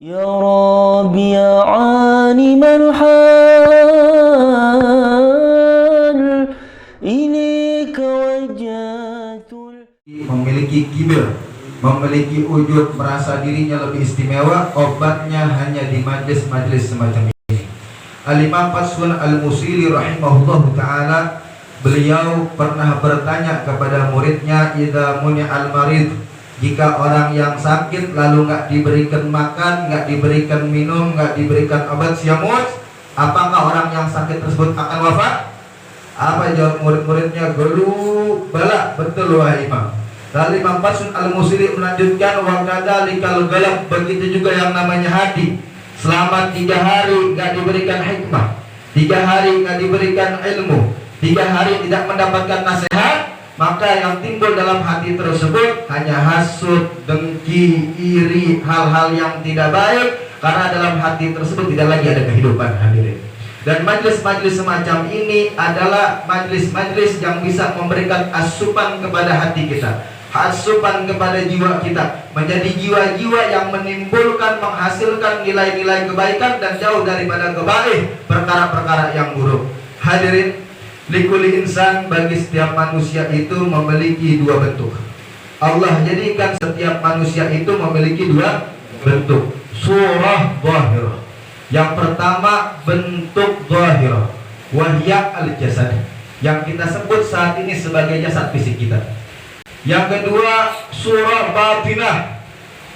يا رب يا عالم الحال إليك وجهت memiliki kibir, memiliki ujub, merasa dirinya lebih istimewa, obatnya hanya di majlis-majlis semacam ini. Al-Imam Fathul Al-Musili rahimahullahu ta'ala, beliau pernah bertanya kepada muridnya, idza muni'al marid, jika orang yang sakit lalu nggak diberikan makan, nggak diberikan minum, nggak diberikan obat syamut, apakah orang yang sakit tersebut akan wafat? Apa jawab murid-muridnya? Gulu bala, betul wahai Imam. Lalu Imam Fathul Al-Musili melanjutkan, wa kadzalikal galab, begitu juga yang namanya hati. Selama 3 hari nggak diberikan hikmah, 3 hari nggak diberikan ilmu, 3 hari tidak mendapatkan nasihat, maka yang timbul dalam hati tersebut hanya hasud, dengki, iri, hal-hal yang tidak baik, karena dalam hati tersebut tidak lagi ada kehidupan, hadirin. Dan majlis-majlis semacam ini adalah majlis-majlis yang bisa memberikan asupan kepada hati kita, asupan kepada jiwa kita, menjadi jiwa-jiwa yang menimbulkan, menghasilkan nilai-nilai kebaikan dan jauh daripada kebaik, perkara-perkara yang buruk. Hadirin, likuli insan, bagi setiap manusia itu memiliki 2 bentuk. Allah jadikan setiap manusia itu memiliki 2 bentuk. Surah zahirah. Yang pertama bentuk zahirah, wahya al-jasad, yang kita sebut saat ini sebagai jasad fisik kita. Yang kedua surah batinah,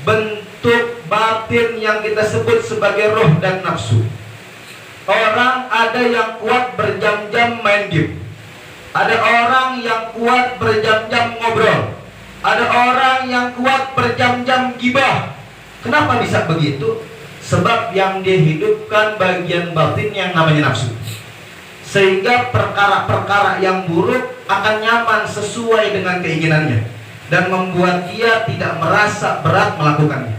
bentuk batin yang kita sebut sebagai roh dan nafsu. Orang ada yang kuat berjam-jam main game, ada orang yang kuat berjam-jam ngobrol, ada orang yang kuat berjam-jam gibah. Kenapa bisa begitu? Sebab yang dia hidupkan bagian batin yang namanya nafsu, sehingga perkara-perkara yang buruk akan nyaman sesuai dengan keinginannya dan membuat dia tidak merasa berat melakukannya.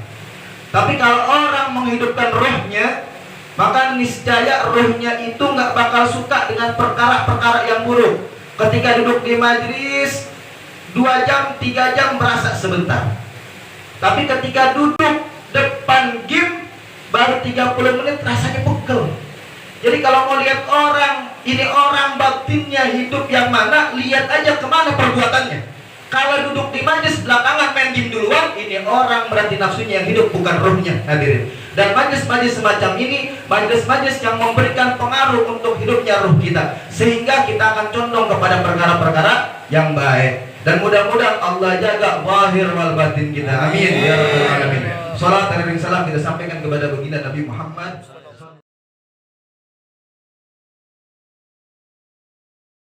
Tapi kalau orang menghidupkan rohnya, maka niscaya rohnya itu nggak bakal suka dengan perkara-perkara yang buruk. Ketika duduk di majlis 2 jam, 3 jam merasa sebentar, tapi ketika duduk depan game baru 30 menit rasanya pegel. Jadi kalau mau lihat orang, ini orang batinnya hidup yang mana, lihat aja kemana perbuatannya. Kalau duduk di majlis belakangan main game duluan, ini orang berarti nafsunya yang hidup, bukan rohnya, hadirin. Dan majlis-majlis semacam ini, majlis-majlis yang memberikan pengaruh untuk hidupnya roh kita, sehingga kita akan condong kepada perkara-perkara yang baik. Dan mudah-mudahan Allah jaga zahir wal batin kita. Amin ya rabbal alamin. Salat dan salam kita sampaikan kepada baginda Nabi Muhammad